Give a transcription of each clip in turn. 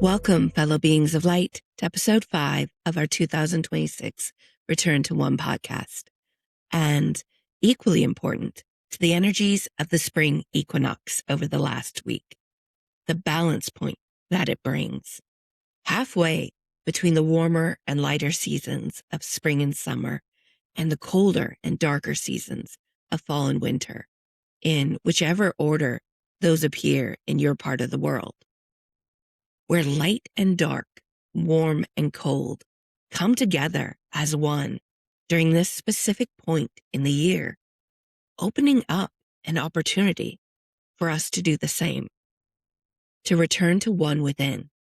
Welcome, fellow beings of light, to episode 5 of our 2026 Return to One podcast. And equally important, to the energies of the spring equinox over the last week, the balance point that it brings. Halfway between the warmer and lighter seasons of spring and summer and the colder and darker seasons of fall and winter, in whichever order those appear in your part of the world. Where light and dark, warm and cold come together as one during this specific point in the year, opening up an opportunity for us to do the same, to return to one within,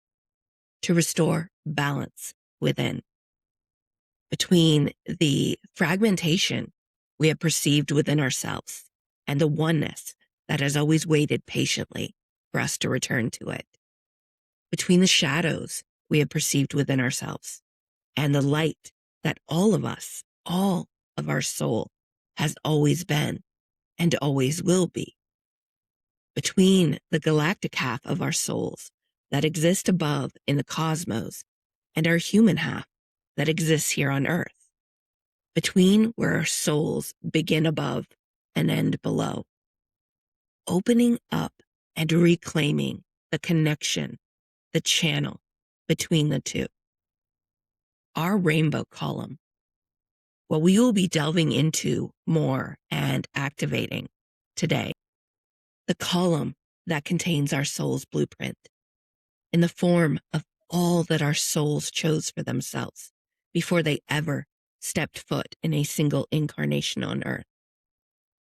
to restore balance within. Between the fragmentation we have perceived within ourselves and the oneness that has always waited patiently for us to return to it. Between the shadows we have perceived within ourselves and the light that all of us, all of our soul has always been and always will be. Between the galactic half of our souls that exist above in the cosmos and our human half that exists here on earth. Between where our souls begin above and end below. Opening up and reclaiming the connection, the channel between the two. Our rainbow column, what we will be delving into more and activating today, the column that contains our soul's blueprint in the form of all that our souls chose for themselves before they ever stepped foot in a single incarnation on earth.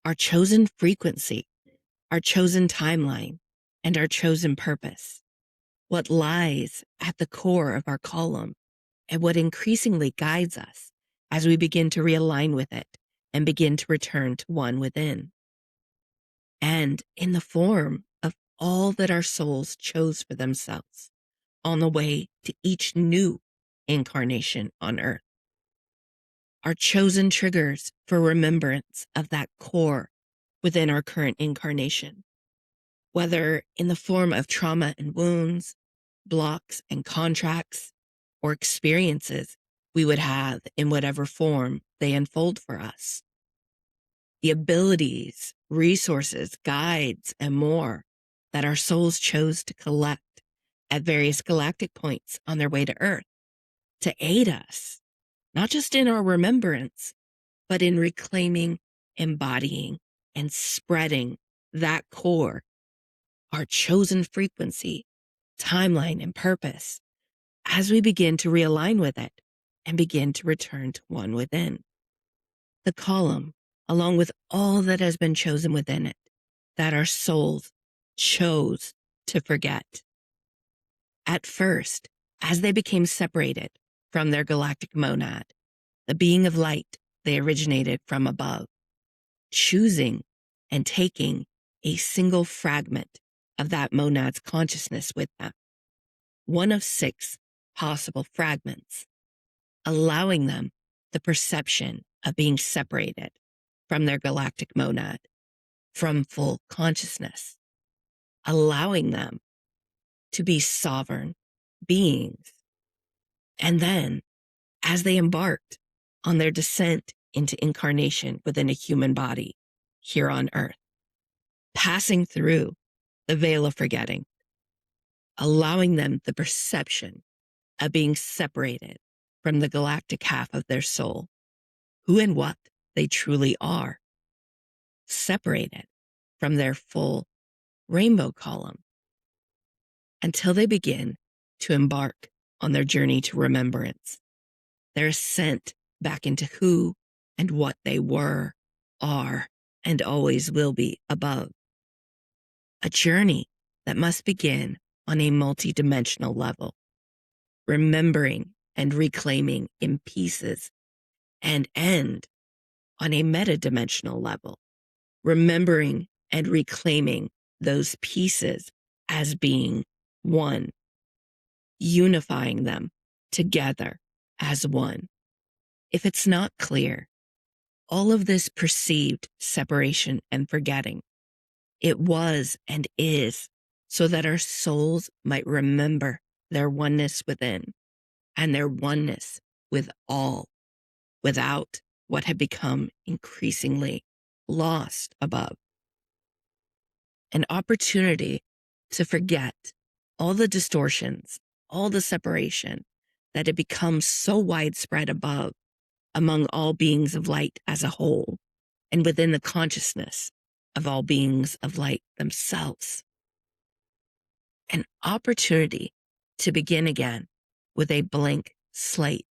Our chosen frequency, our chosen timeline, and our chosen purpose. What lies at the core of our column and what increasingly guides us as we begin to realign with it and begin to return to one within. And in the form of all that our souls chose for themselves on the way to each new incarnation on earth. Our chosen triggers for remembrance of that core within our current incarnation, whether in the form of trauma and wounds, blocks and contracts, or experiences we would have in whatever form they unfold for us. The abilities, resources, guides, and more that our souls chose to collect at various galactic points on their way to Earth to aid us, not just in our remembrance, but in reclaiming, embodying, and spreading that core, our chosen frequency, timeline, and purpose as we begin to realign with it and begin to return to one within. The column, along with all that has been chosen within it, that our souls chose to forget. At first, as they became separated from their galactic monad, the being of light they originated from above, choosing and taking a single fragment of that monad's consciousness with them, one of 6 possible fragments, allowing them the perception of being separated from their galactic monad, from full consciousness, allowing them to be sovereign beings. And then, as they embarked on their descent into incarnation within a human body here on Earth, passing through the veil of forgetting, allowing them the perception of being separated from the galactic half of their soul, who and what they truly are, separated from their full rainbow column, until they begin to embark on their journey to remembrance, their ascent back into who and what they were, are, and always will be above. A journey that must begin on a multidimensional level, remembering and reclaiming in pieces, and end on a metadimensional level, remembering and reclaiming those pieces as being one, unifying them together as one. If it's not clear, all of this perceived separation and forgetting, it was and is so that our souls might remember their oneness within and their oneness with all, without what had become increasingly lost above. An opportunity to forget all the distortions, all the separation that had become so widespread above among all beings of light as a whole, and within the consciousness of all beings of light themselves. An opportunity to begin again with a blank slate,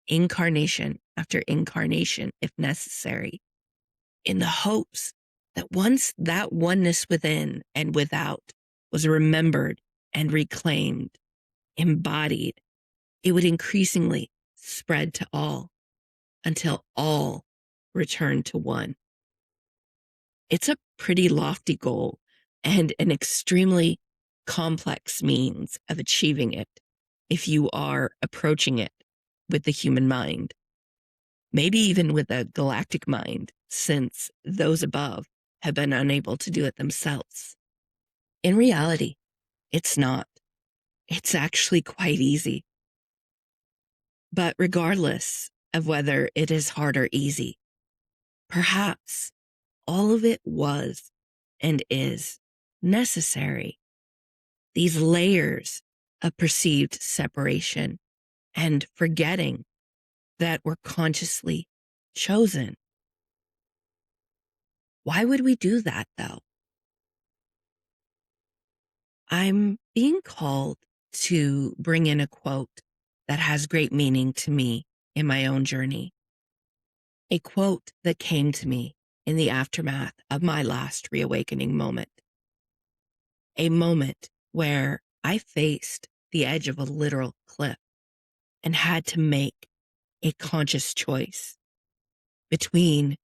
incarnation after incarnation, if necessary, in the hopes that once that oneness within and without was remembered and reclaimed, embodied, it would increasingly spread to all until all returned to one. It's a pretty lofty goal and an extremely complex means of achieving it if you are approaching it with the human mind, maybe even with a galactic mind, since those above have been unable to do it themselves. In reality, it's not. It's actually quite easy. But regardless of whether it is hard or easy, perhaps all of it was and is necessary. These layers of perceived separation and forgetting that were consciously chosen. Why would we do that, though? I'm being called to bring in a quote that has great meaning to me in my own journey. A quote that came to me in the aftermath of my last reawakening moment. A moment where I faced the edge of a literal cliff and had to make a conscious choice between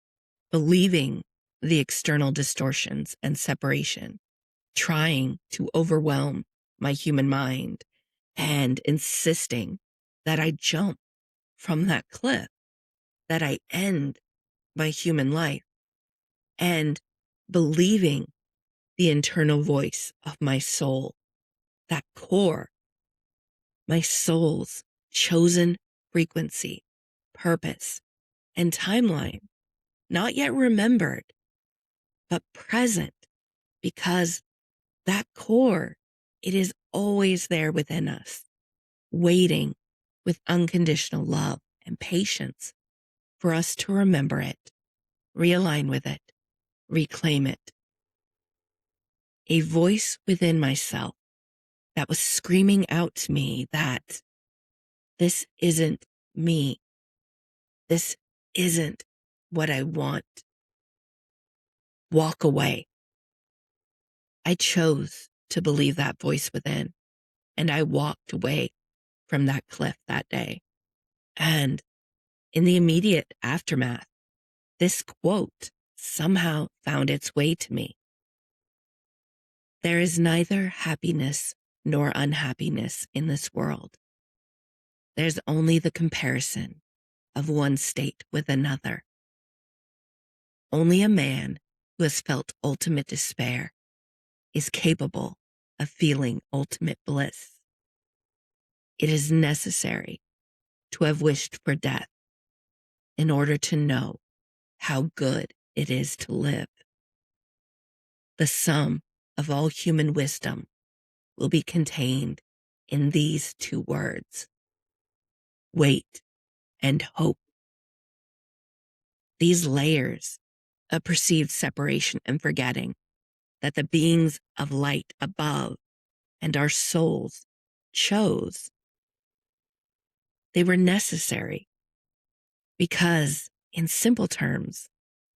believing the external distortions and separation, trying to overwhelm my human mind, and insisting that I jump from that cliff, that I end my human life, and believing the internal voice of my soul, that core, my soul's chosen frequency, purpose, and timeline, not yet remembered, but present, because that core, it is always there within us, waiting with unconditional love and patience for us to remember it, realign with it, reclaim it. A voice within myself that was screaming out to me that this isn't me. This isn't what I want. Walk away. I chose to believe that voice within, and I walked away from that cliff that day. And in the immediate aftermath, this quote somehow found its way to me. There is neither happiness nor unhappiness in this world. There's only the comparison of one state with another. Only a man who has felt ultimate despair is capable of feeling ultimate bliss. It is necessary to have wished for death in order to know how good it is to live. The sum of all human wisdom will be contained in these two words: wait and hope. These layers of perceived separation and forgetting that the beings of light above and our souls chose, they were necessary because, in simple terms,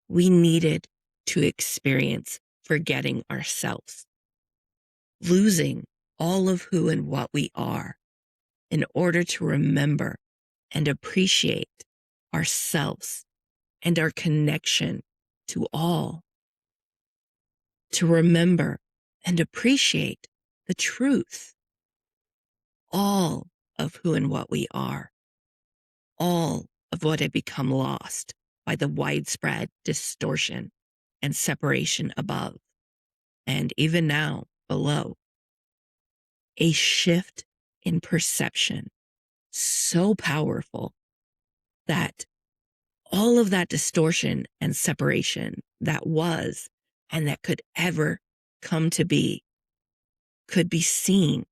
we needed to experience forgetting ourselves, losing all of who and what we are in order to remember and appreciate ourselves and our connection to all, to remember and appreciate the truth, all of who and what we are, all of what had become lost by the widespread distortion and separation above, and even now below. A shift in perception so powerful that all of that distortion and separation that was and that could ever come to be could be seen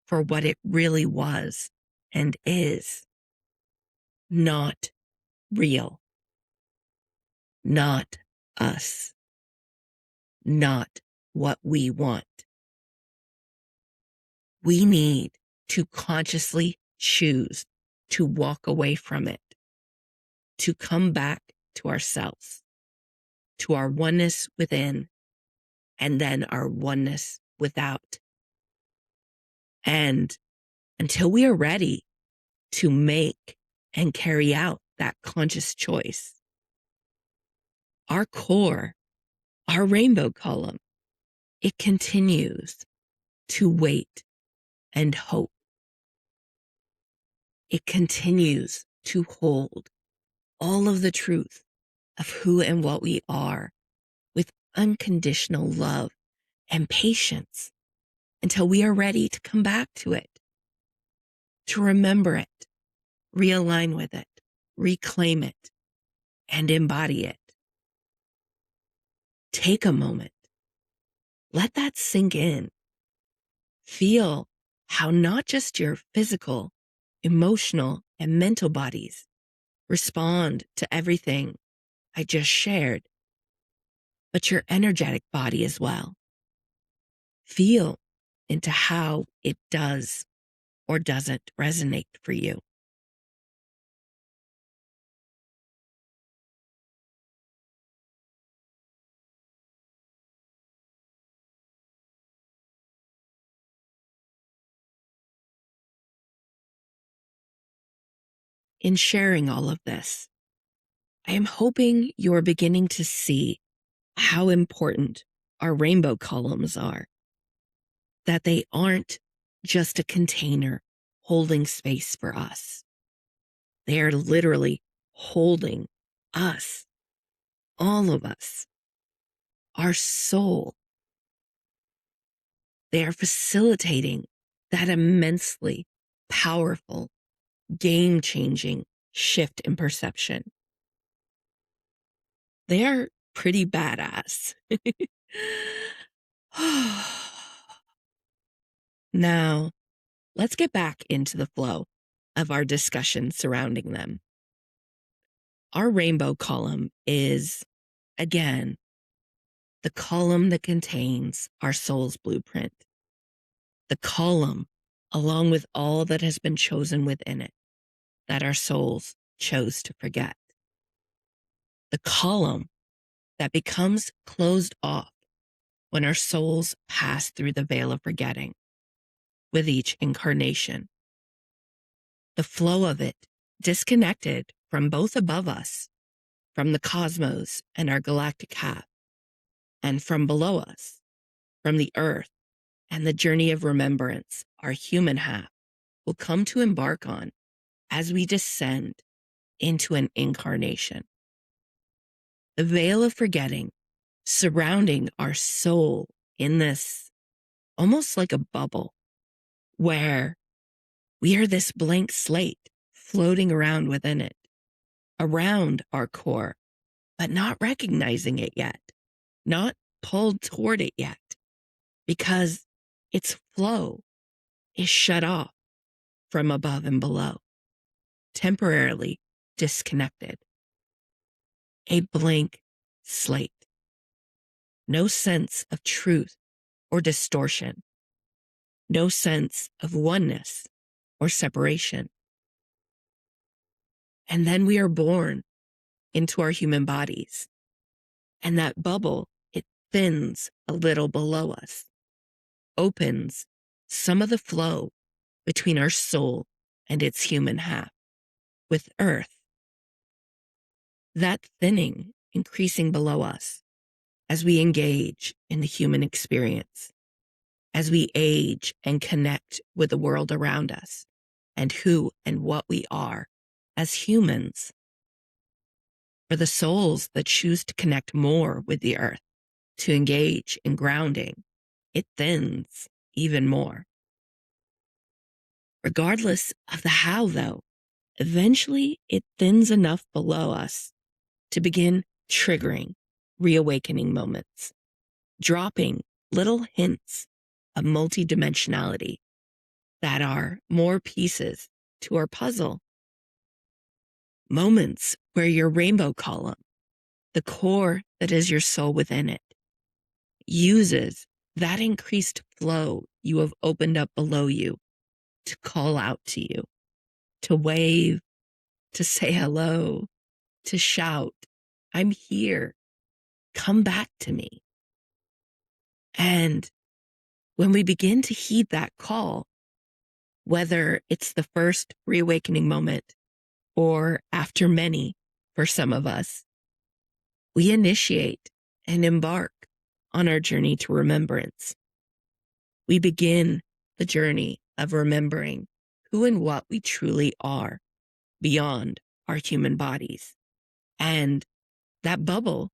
for what it really was and is: not real, not us, not what we want. We need to consciously choose to walk away from it, to come back to ourselves, to our oneness within, and then our oneness without. And until we are ready to make and carry out that conscious choice, our core, our rainbow column, it continues to wait and hope. It continues to hold all of the truth of who and what we are with unconditional love and patience until we are ready to come back to it, to remember it, realign with it, reclaim it, and embody it. Take a moment. Let that sink in. Feel how not just your physical, emotional, and mental bodies respond to everything I just shared, but your energetic body as well. Feel into how it does or doesn't resonate for you. In sharing all of this, I am hoping you're beginning to see how important our rainbow columns are, that they aren't just a container holding space for us. They are literally holding us, all of us, our soul. They are facilitating that immensely powerful, game-changing shift in perception. They are pretty badass. Now, let's get back into the flow of our discussion surrounding them. Our rainbow column is, again, the column that contains our soul's blueprint. The column, along with all that has been chosen within it, that our souls chose to forget. The column that becomes closed off when our souls pass through the veil of forgetting with each incarnation. The flow of it disconnected from both above us, from the cosmos and our galactic half, and from below us, from the earth and the journey of remembrance our human half will come to embark on as we descend into an incarnation. The veil of forgetting surrounding our soul in this almost like a bubble where we are this blank slate floating around within it, around our core, but not recognizing it yet, not pulled toward it yet, because its flow is shut off from above and below, temporarily disconnected. A blank slate. No sense of truth or distortion. No sense of oneness or separation. And then we are born into our human bodies. And that bubble, it thins a little below us, opens some of the flow between our soul and its human half with earth. That thinning increasing below us as we engage in the human experience, as we age and connect with the world around us and who and what we are as humans. For the souls that choose to connect more with the earth, to engage in grounding, it thins even more. Regardless of the how, though, eventually it thins enough below us to begin triggering reawakening moments, dropping little hints of multidimensionality that are more pieces to our puzzle. Moments where your rainbow column, the core that is your soul within it, uses that increased flow you have opened up below you to call out to you, to wave, to say hello, to shout, I'm here, come back to me. And when we begin to heed that call, whether it's the first reawakening moment or after many for some of us, we initiate and embark on our journey to remembrance. We begin the journey of remembering who and what we truly are beyond our human bodies. And that bubble,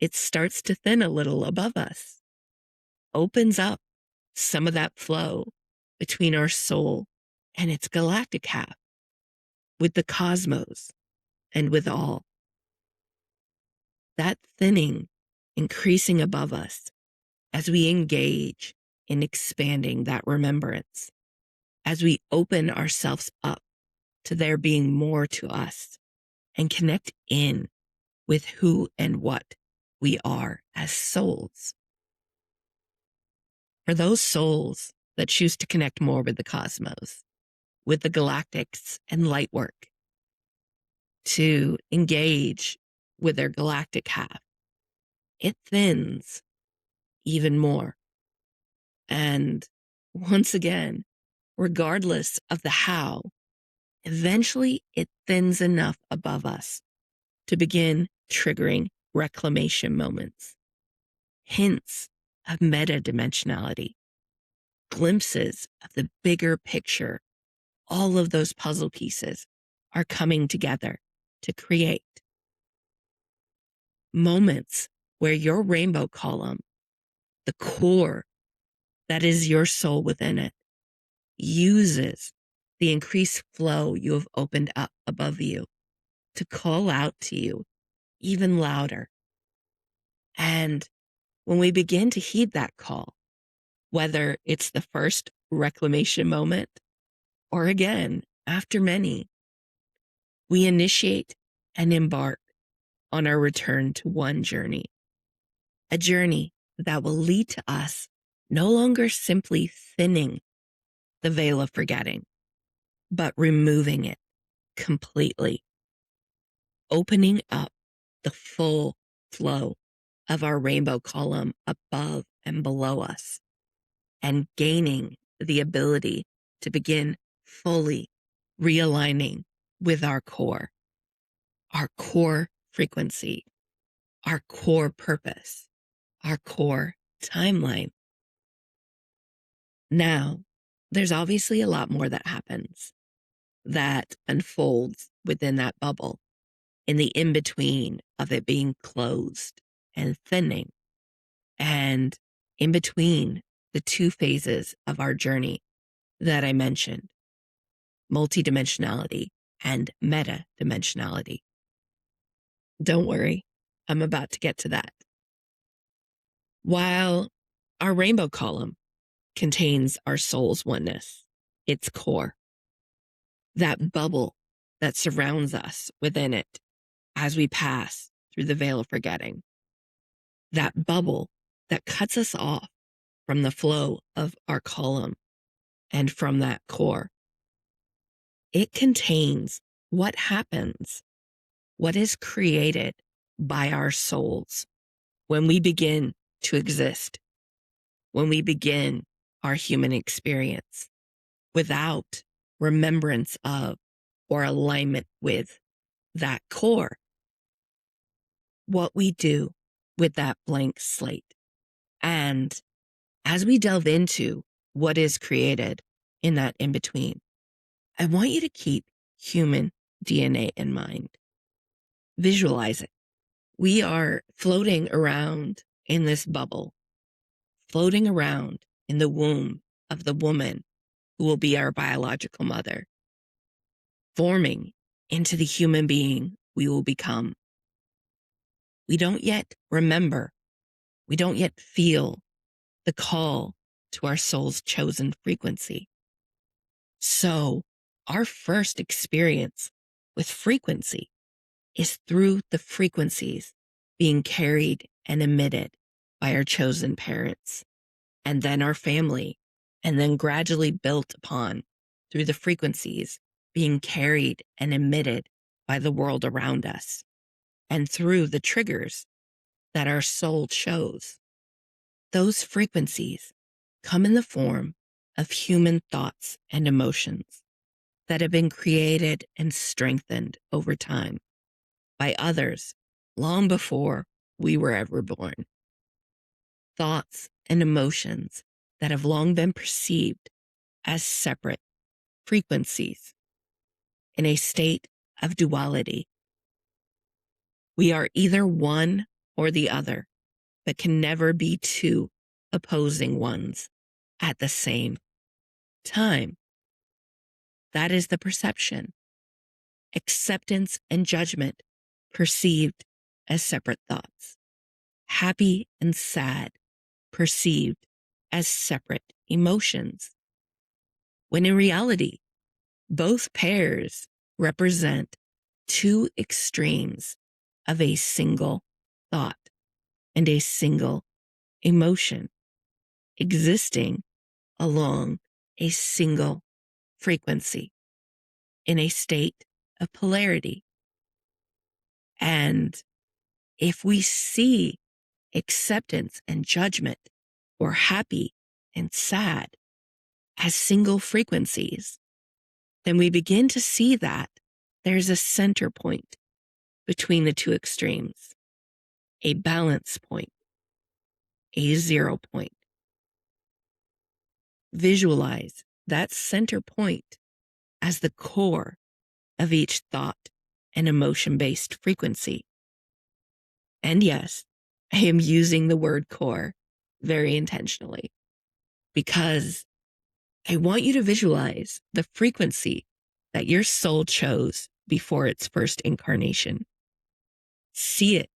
it starts to thin a little above us, opens up some of that flow between our soul and its galactic half, with the cosmos and with all. That thinning increasing above us as we engage in expanding that remembrance, as we open ourselves up to there being more to us and connect in with who and what we are as souls. For those souls that choose to connect more with the cosmos, with the galactics and light work, to engage with their galactic half, it thins even more. And once again, regardless of the how, eventually it thins enough above us to begin triggering reclamation moments, hints of meta-dimensionality, glimpses of the bigger picture. All of those puzzle pieces are coming together to create moments where your rainbow column, the core that is your soul within it, uses the increased flow you have opened up above you to call out to you even louder. And when we begin to heed that call, whether it's the first reclamation moment or again, after many, we initiate and embark on our return to one journey, a journey that will lead to us no longer simply thinning the veil of forgetting, but removing it completely, opening up the full flow of our rainbow column above and below us, and gaining the ability to begin fully realigning with our core frequency, our core purpose, our core timeline. Now, there's obviously a lot more that happens, that unfolds within that bubble, in the in-between of it being closed and thinning, and in between the two phases of our journey that I mentioned, multidimensionality and meta-dimensionality. Don't worry, I'm about to get to that. While our rainbow column contains our soul's oneness, its core, that bubble that surrounds us within it as we pass through the veil of forgetting, that bubble that cuts us off from the flow of our column and from that core. It contains what happens, what is created by our souls when we begin to exist, when we begin our human experience without remembrance of or alignment with that core. What we do with that blank slate. And as we delve into what is created in that in between, I want you to keep human DNA in mind. Visualize it. We are floating around in this bubble, floating around in the womb of the woman who will be our biological mother, forming into the human being we will become. We don't yet remember, we don't yet feel the call to our soul's chosen frequency. So, our first experience with frequency is through the frequencies being carried and emitted by our chosen parents, and then our family, and then gradually built upon through the frequencies being carried and emitted by the world around us, and through the triggers that our soul chose. Those frequencies come in the form of human thoughts and emotions that have been created and strengthened over time by others long before we were ever born. Thoughts and emotions that have long been perceived as separate frequencies in a state of duality. We are either one or the other, but can never be two opposing ones at the same time. That is the perception. Acceptance and judgment perceived as separate thoughts. Happy and sad perceived as separate emotions. When in reality, both pairs represent two extremes of a single thought and a single emotion existing along a single frequency in a state of polarity. And if we see acceptance and judgment, or happy and sad, as single frequencies, then we begin to see that there's a center point between the two extremes, a balance point, a 0 point. Visualize that center point as the core of each thought and emotion-based frequency. And yes, I am using the word core very intentionally because I want you to visualize the frequency that your soul chose before its first incarnation. See it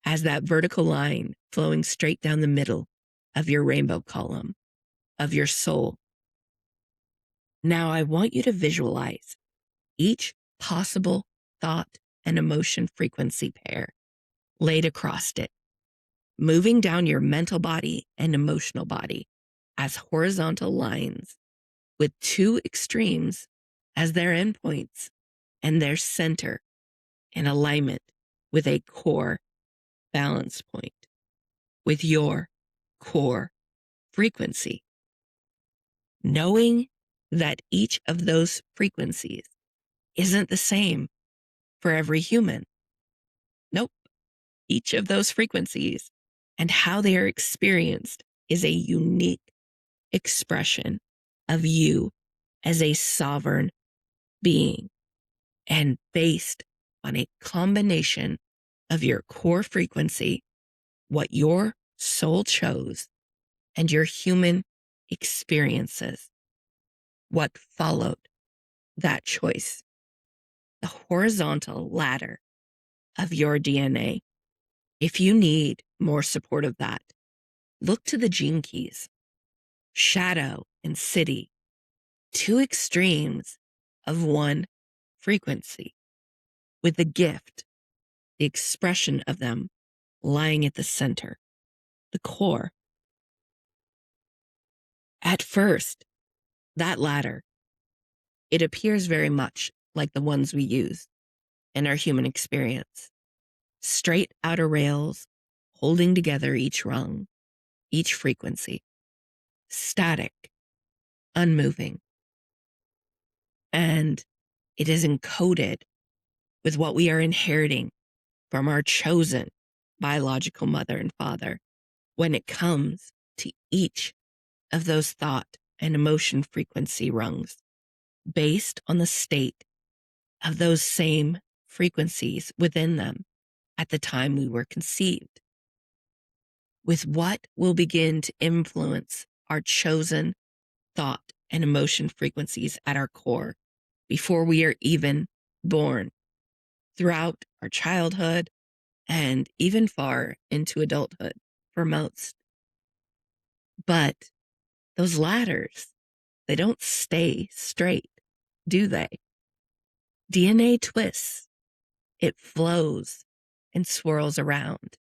as that vertical line flowing straight down the middle of your rainbow column of your soul. Now I want you to visualize each possible thought and emotion frequency pair laid across it, moving down your mental body and emotional body as horizontal lines with two extremes as their endpoints and their center in alignment with a core balance point with your core frequency. Knowing that each of those frequencies isn't the same for every human. Nope. Each of those frequencies and how they are experienced is a unique expression of you as a sovereign being and based on a combination of your core frequency, what your soul chose, and your human experiences, what followed that choice. The horizontal ladder of your DNA. If you need more support of that, look to the gene keys. Shadow and city, two extremes of one frequency, with the gift, the expression of them lying at the center, the core. At first, that ladder, it appears very much like the ones we use in our human experience. Straight outer rails holding together each rung, each frequency, static, unmoving. And it is encoded with what we are inheriting from our chosen biological mother and father when it comes to each of those thought and emotion frequency rungs based on the state of those same frequencies within them at the time we were conceived, with what will begin to influence our chosen thought and emotion frequencies at our core before we are even born, throughout our childhood, and even far into adulthood for most. But those ladders, they don't stay straight, do they? DNA twists, it flows and swirls around.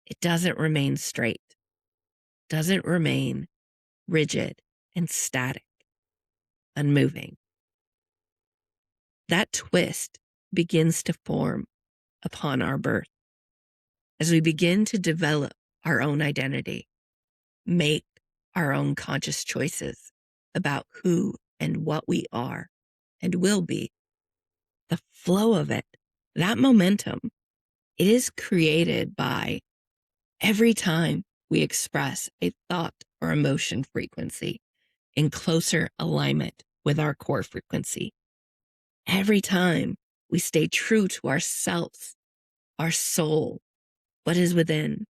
It doesn't remain straight, doesn't remain rigid and static, unmoving. That twist begins to form upon our birth as we begin to develop our own identity, make our own conscious choices about who and what we are and will be. The flow of it, that momentum, it is created by every time we express a thought or emotion frequency in closer alignment with our core frequency. Every time we stay true to ourselves, our soul, what is within.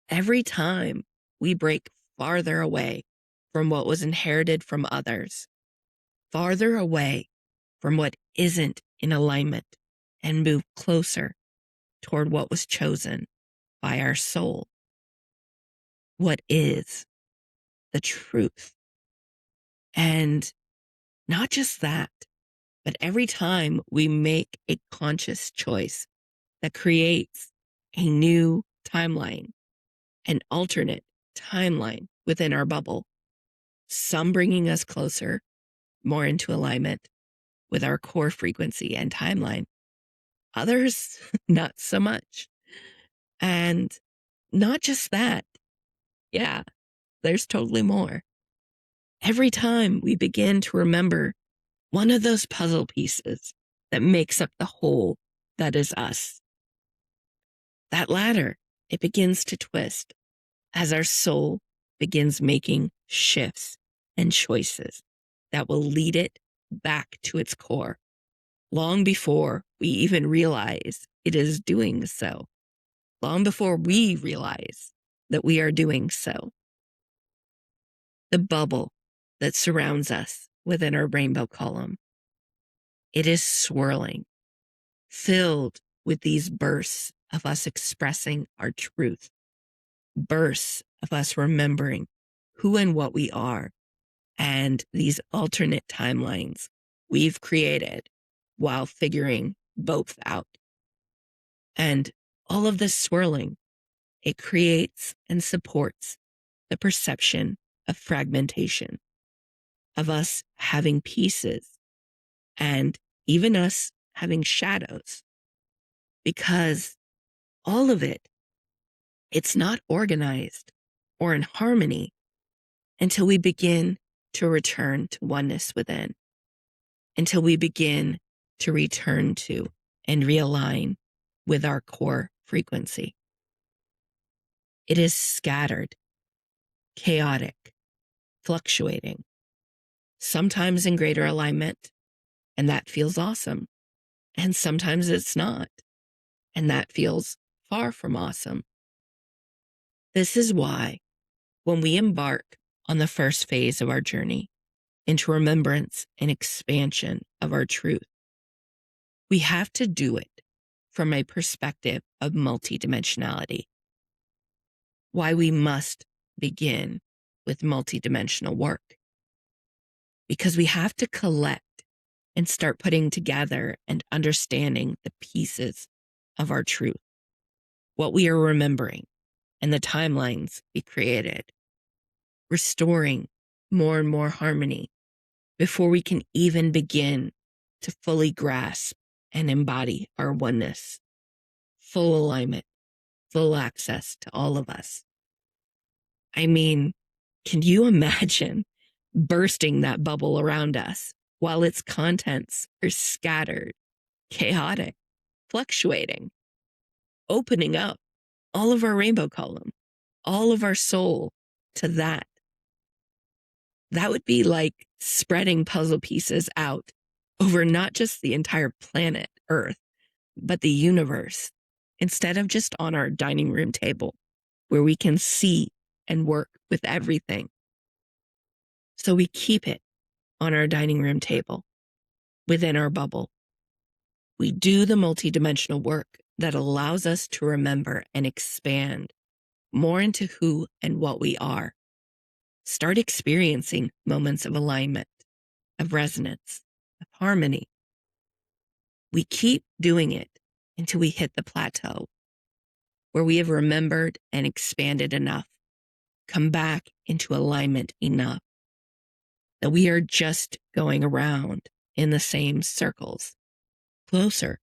Every time we break farther away from what was inherited from others, farther away from what isn't in alignment, and move closer toward what was chosen by our soul, what is the truth. And not just that, but every time we make a conscious choice that creates a new timeline, an alternate timeline within our bubble, some bringing us closer, more into alignment with our core frequency and timeline, others not so much. And not just that, yeah, there's totally more. Every time we begin to remember one of those puzzle pieces that makes up the whole that is us, that ladder, it begins to twist as our soul begins making shifts and choices that will lead it back to its core long before we even realize it is doing so, long before we realize that we are doing so. The bubble that surrounds us within our rainbow column, it is swirling, filled with these bursts of us expressing our truth, bursts of us remembering who and what we are, and these alternate timelines we've created while figuring both out. And all of this swirling, it creates and supports the perception of fragmentation, of us having pieces, and even us having shadows, because all of it, it's not organized or in harmony until we begin to return to oneness within, until we begin to return to and realign with our core frequency. It is scattered, chaotic, fluctuating, sometimes in greater alignment, and that feels awesome. And sometimes it's not, and that feels far from awesome. This is why when we embark on the first phase of our journey into remembrance and expansion of our truth, we have to do it from a perspective of multidimensionality. Why we must begin with multidimensional work. Because we have to collect and start putting together and understanding the pieces of our truth, what we are remembering, and the timelines we created, restoring more and more harmony before we can even begin to fully grasp and embody our oneness, full alignment, full access to all of us. I mean, can you imagine bursting that bubble around us while its contents are scattered, chaotic, fluctuating, opening up all of our rainbow column, all of our soul to that? That would be like spreading puzzle pieces out over not just the entire planet Earth, but the universe, instead of just on our dining room table where we can see and work with everything. So we keep it on our dining room table, within our bubble. We do the multidimensional work that allows us to remember and expand more into who and what we are. Start experiencing moments of alignment, of resonance, of harmony. We keep doing it until we hit the plateau where we have remembered and expanded enough, come back into alignment enough that we are just going around in the same circles, closer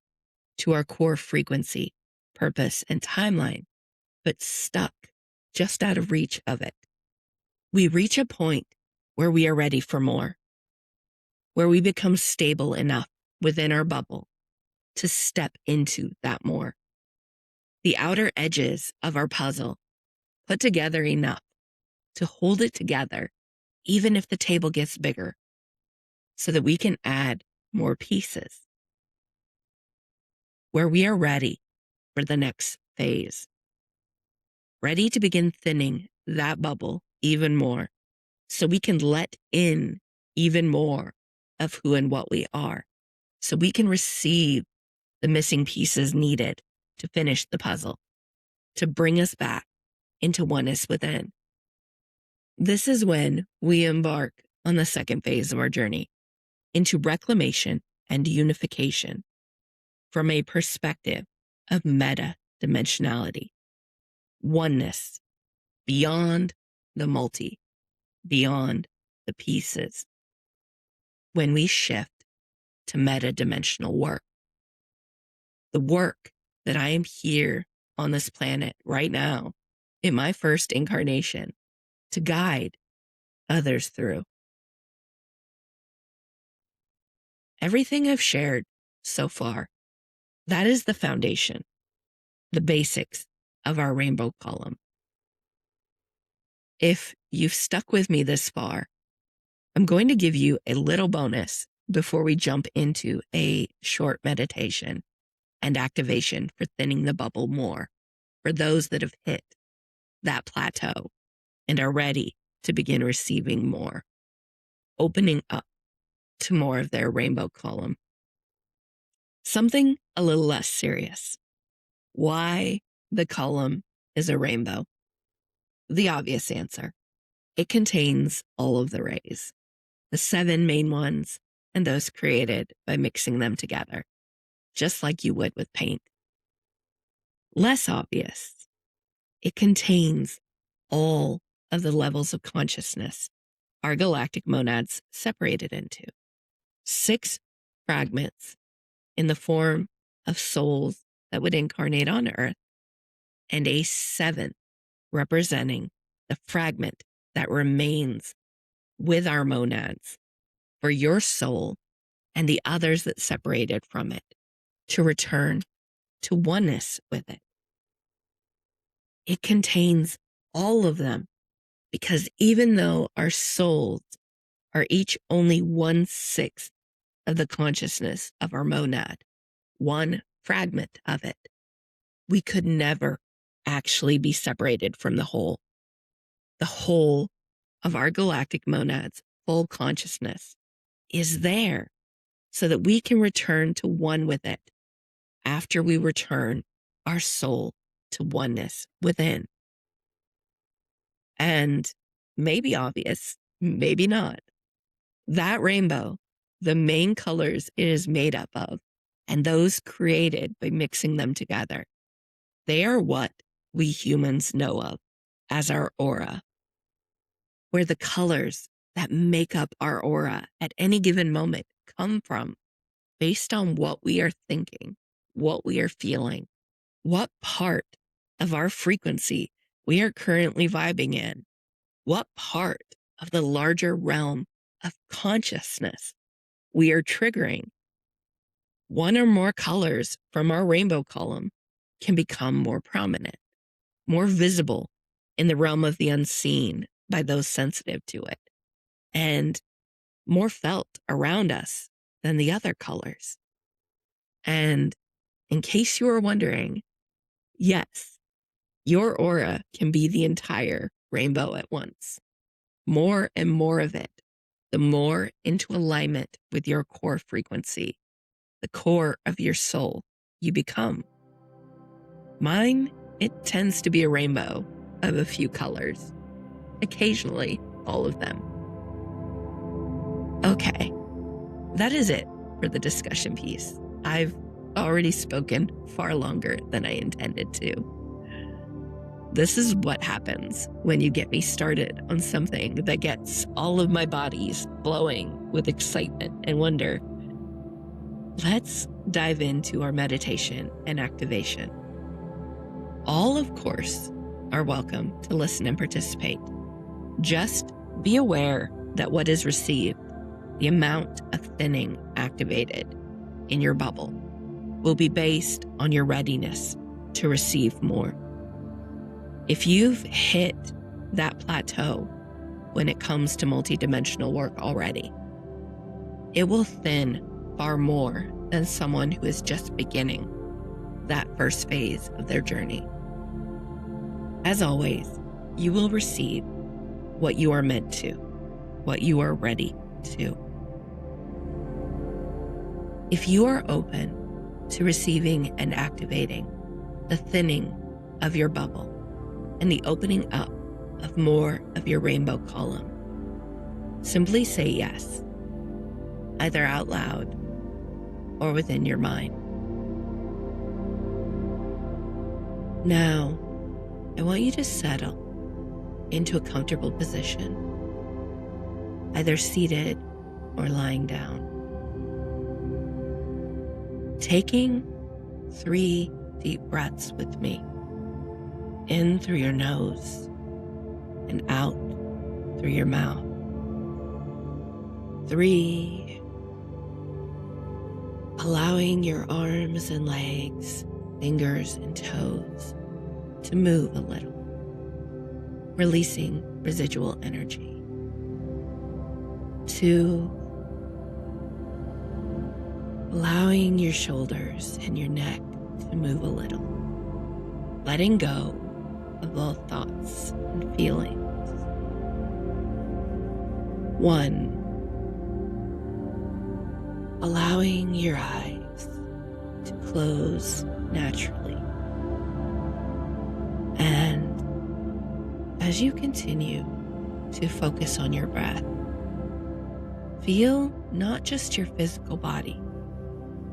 to our core frequency, purpose, and timeline, but stuck just out of reach of it. We reach a point where we are ready for more, where we become stable enough within our bubble to step into that more. The outer edges of our puzzle put together enough to hold it together, even if the table gets bigger, so that we can add more pieces. Where we are ready for the next phase, ready to begin thinning that bubble even more, so we can let in even more of who and what we are, so we can receive the missing pieces needed to finish the puzzle, to bring us back into oneness within. This is when we embark on the second phase of our journey, into reclamation and unification from a perspective of meta-dimensionality, oneness, beyond the multi, beyond the pieces. When we shift to meta-dimensional work, the work that I am here on this planet right now, in my first incarnation, to guide others through. Everything I've shared so far, that is the foundation, the basics of our rainbow column. If you've stuck with me this far, I'm going to give you a little bonus before we jump into a short meditation and activation for thinning the bubble more, for those that have hit that plateau and are ready to begin receiving more, opening up to more of their rainbow column. Something a little less serious. Why the column is a rainbow? The obvious answer. It contains all of the rays, the 7 main ones, and those created by mixing them together, just like you would with paint. Less obvious. It contains all of the levels of consciousness our galactic monads separated into. 6 fragments in the form of souls that would incarnate on Earth, and a 7th representing the fragment that remains with our monads for your soul and the others that separated from it to return to oneness with it. It contains all of them, because even though our souls are each only 1/6 of the consciousness of our monad, one fragment of it, we could never actually be separated from the whole. The whole of our galactic monad's full consciousness is there so that we can return to one with it after we return our soul to oneness within. And maybe obvious, maybe not. That rainbow, the main colors it is made up of, and those created by mixing them together, they are what we humans know of as our aura, where the colors that make up our aura at any given moment come from based on what we are thinking, what we are feeling, what part of our frequency we are currently vibing in, what part of the larger realm of consciousness we are triggering. One or more colors from our rainbow column can become more prominent, more visible in the realm of the unseen by those sensitive to it, and more felt around us than the other colors. And in case you are wondering, yes, your aura can be the entire rainbow at once. More and more of it the more into alignment with your core frequency, the core of your soul, you become. Mine, it tends to be a rainbow of a few colors, occasionally all of them. Okay, that is it for the discussion piece. I've already spoken far longer than I intended to. This is what happens when you get me started on something that gets all of my bodies glowing with excitement and wonder. Let's dive into our meditation and activation. All, of course, are welcome to listen and participate. Just be aware that what is received, the amount of thinning activated in your bubble, will be based on your readiness to receive more. If you've hit that plateau when it comes to multidimensional work already, it will thin far more than someone who is just beginning that first phase of their journey. As always, you will receive what you are meant to, what you are ready to. If you are open to receiving and activating the thinning of your bubble and the opening up of more of your rainbow column, simply say yes, either out loud or within your mind. Now, I want you to settle into a comfortable position, either seated or lying down. Taking 3 deep breaths with me, in through your nose and out through your mouth. 3, allowing your arms and legs, fingers and toes to move a little, releasing residual energy. 2, allowing your shoulders and your neck to move a little, letting go of all thoughts and feelings. 1, allowing your eyes to close naturally. And as you continue to focus on your breath, feel not just your physical body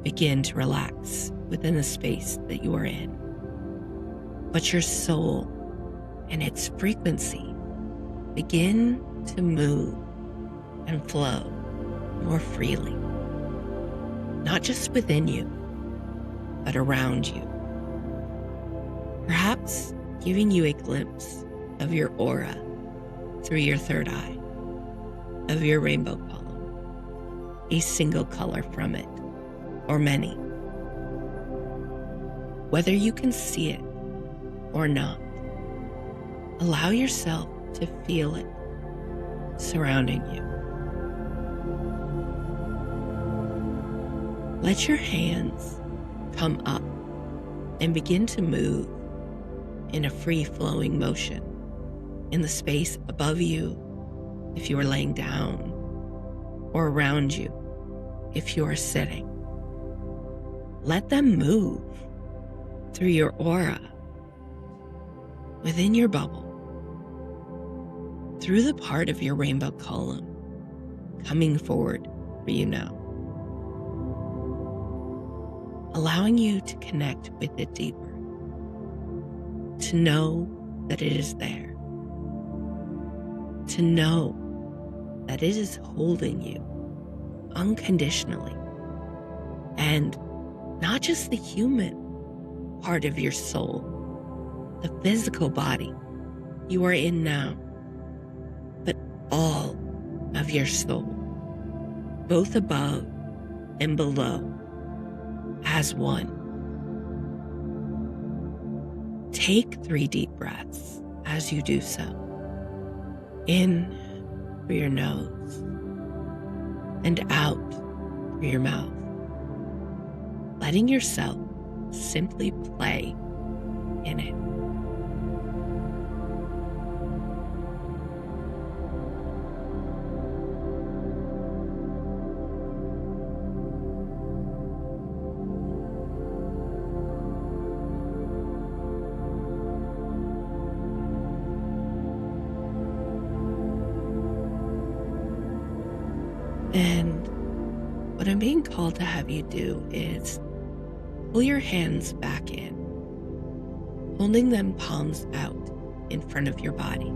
begin to relax within the space that you are in, but your soul and its frequency begin to move and flow more freely, not just within you, but around you. Perhaps giving you a glimpse of your aura through your third eye, of your rainbow column, a single color from it, or many. Whether you can see it or not, allow yourself to feel it surrounding you. Let your hands come up and begin to move in a free-flowing motion in the space above you if you are laying down, or around you if you are sitting. Let them move through your aura, within your bubble, through the part of your rainbow column coming forward for you now, allowing you to connect with it deeper, to know that it is there, to know that it is holding you unconditionally, and not just the human part of your soul, the physical body you are in now, but all of your soul, both above and below, as one. Take 3 deep breaths as you do so. In through your nose and out through your mouth, letting yourself simply play in it. And what I'm being called to have you do is pull your hands back in, holding them palms out in front of your body,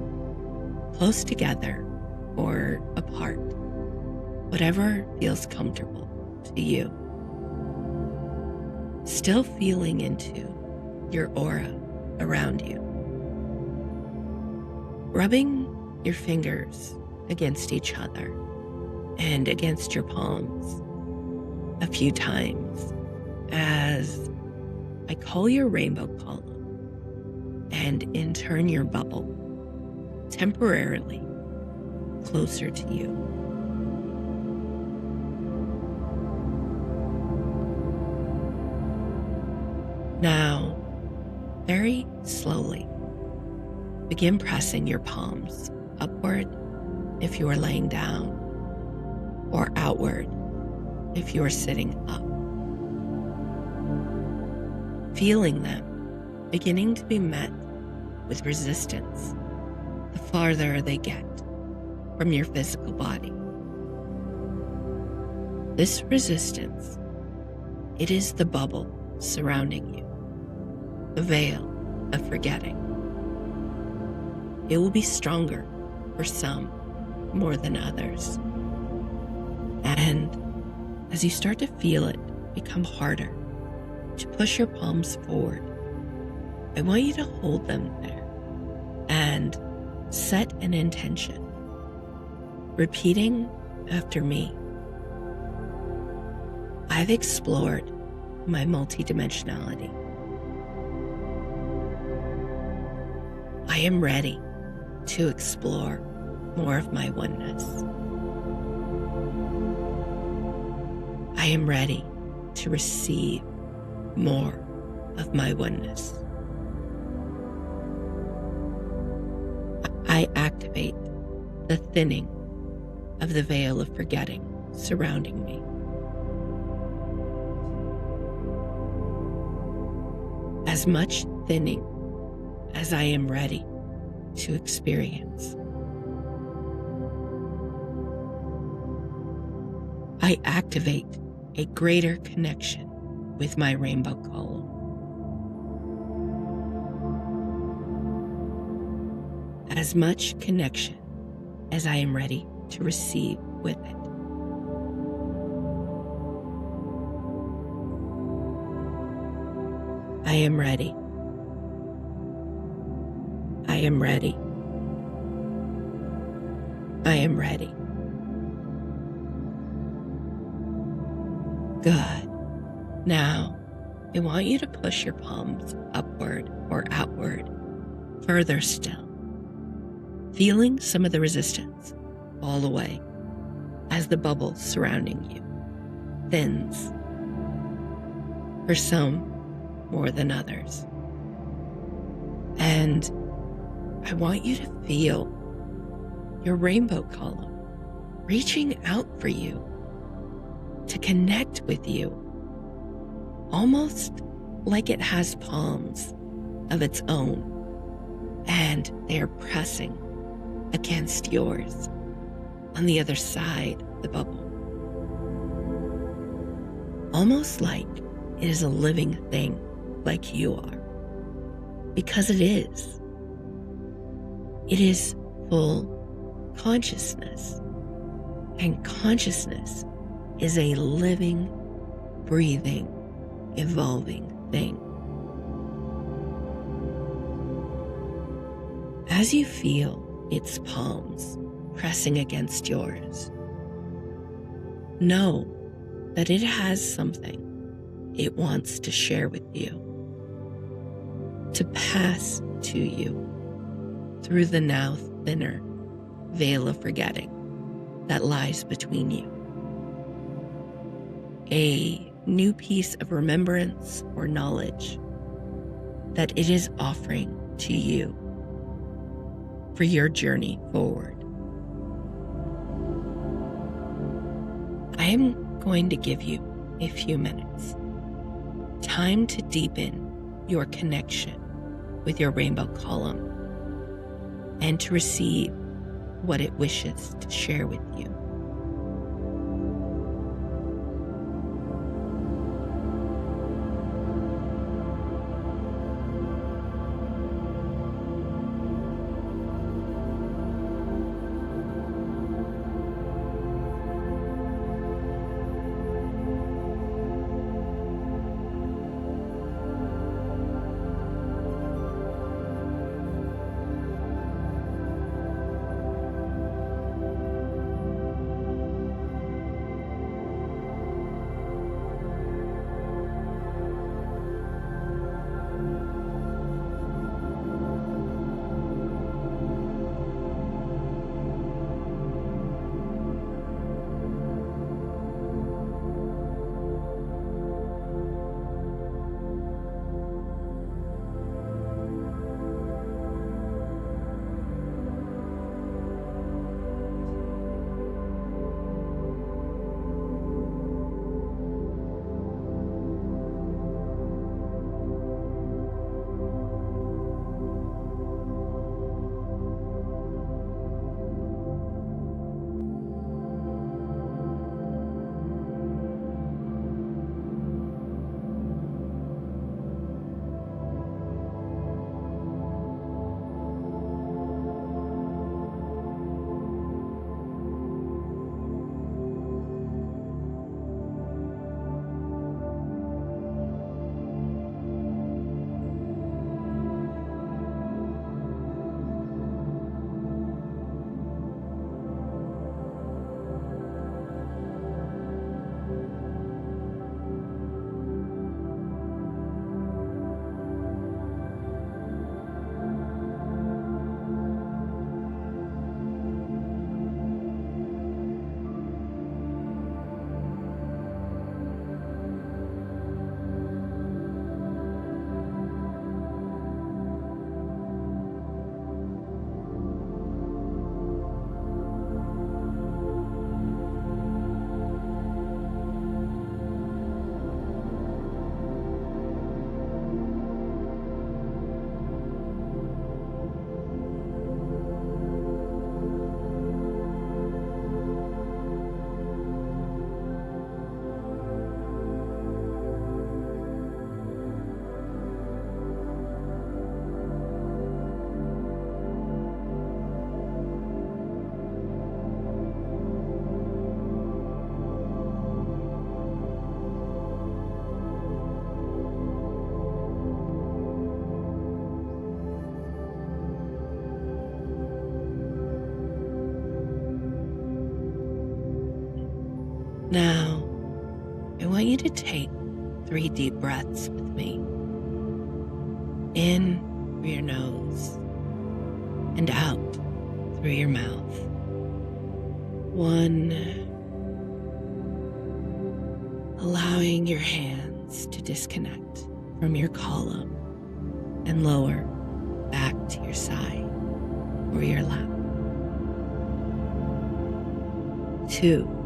close together or apart, whatever feels comfortable to you. Still feeling into your aura around you. Rubbing your fingers against each other and against your palms a few times as I call your rainbow column and in turn your bubble temporarily closer to you. Now, very slowly, begin pressing your palms upward if you are laying down, or outward if you are sitting up. Feeling them beginning to be met with resistance the farther they get from your physical body. This resistance, it is the bubble surrounding you, the veil of forgetting. It will be stronger for some more than others. And as you start to feel it become harder to push your palms forward, I want you to hold them there and set an intention, repeating after me. I've explored my multidimensionality. I am ready to explore more of my oneness. I am ready to receive more of my oneness. I activate the thinning of the veil of forgetting surrounding me. As much thinning as I am ready to experience. I activate a greater connection with my rainbow column. As much connection as I am ready to receive with it. I am ready. I am ready. I am ready. Good. Now, I want you to push your palms upward or outward, further still, feeling some of the resistance fall away as the bubble surrounding you thins, for some more than others. And I want you to feel your rainbow column reaching out for you to connect with you, almost like it has palms of its own, and they are pressing against yours on the other side of the bubble. Almost like it is a living thing like you are, because it is. It is full consciousness, and consciousness is a living, breathing, evolving thing. As you feel its palms pressing against yours, know that it has something it wants to share with you, to pass to you through the now thinner veil of forgetting that lies between you. A new piece of remembrance or knowledge that it is offering to you for your journey forward. I am going to give you a few minutes, time to deepen your connection with your rainbow column and to receive what it wishes to share with you. Now, I want you to take 3 deep breaths with me. In through your nose and out through your mouth. 1, allowing your hands to disconnect from your column and lower back to your side or your lap. 2,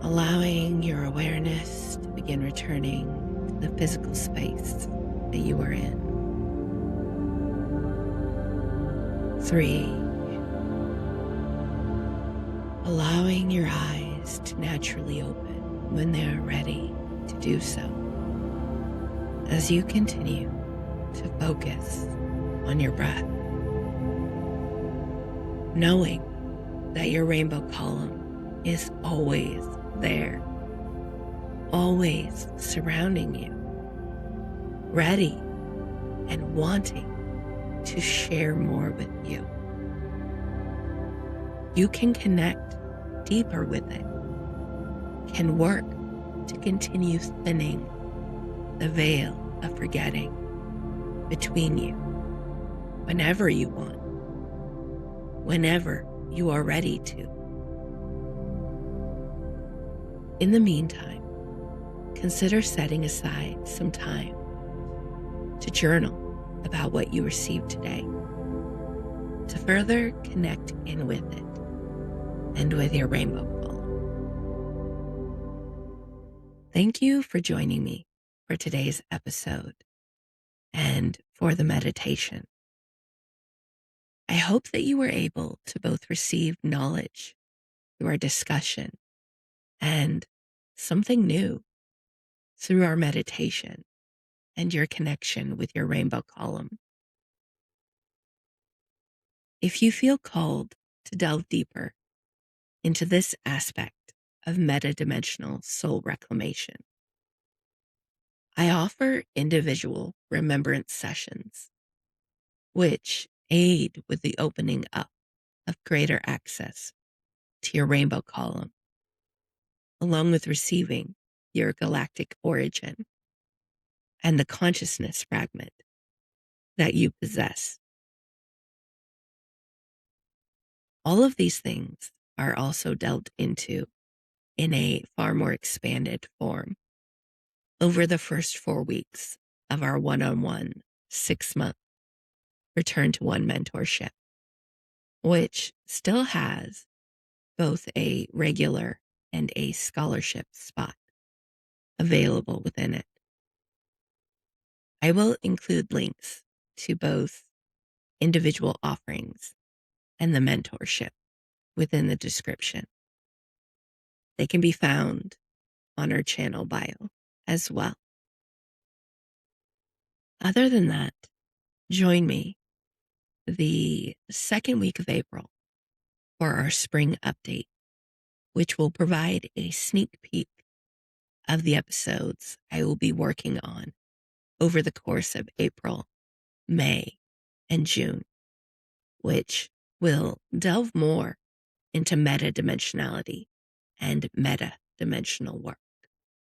allowing your awareness to begin returning to the physical space that you are in. 3, allowing your eyes to naturally open when they are ready to do so, as you continue to focus on your breath, knowing that your rainbow column is always there, always surrounding you, ready and wanting to share more with you. You can connect deeper with it, can work to continue thinning the veil of forgetting between you whenever you want, whenever you are ready to. In the meantime, consider setting aside some time to journal about what you received today, to further connect in with it and with your rainbow column. Thank you for joining me for today's episode and for the meditation. I hope that you were able to both receive knowledge through our discussion and something new through our meditation and your connection with your rainbow column. If you feel called to delve deeper into this aspect of metadimensional soul reclamation, I offer individual remembrance sessions, which aid with the opening up of greater access to your rainbow column, along with receiving your galactic origin and the consciousness fragment that you possess. All of these things are also delved into in a far more expanded form over the first 4 weeks of our one-on-one 6-month Return to One mentorship, which still has both a regular and a scholarship spot available within it. I will include links to both individual offerings and the mentorship within the description. They can be found on our channel bio as well. Other than that, join me the second week of April for our spring update, which will provide a sneak peek of the episodes I will be working on over the course of April, May, and June, which will delve more into metadimensionality and meta-dimensional work.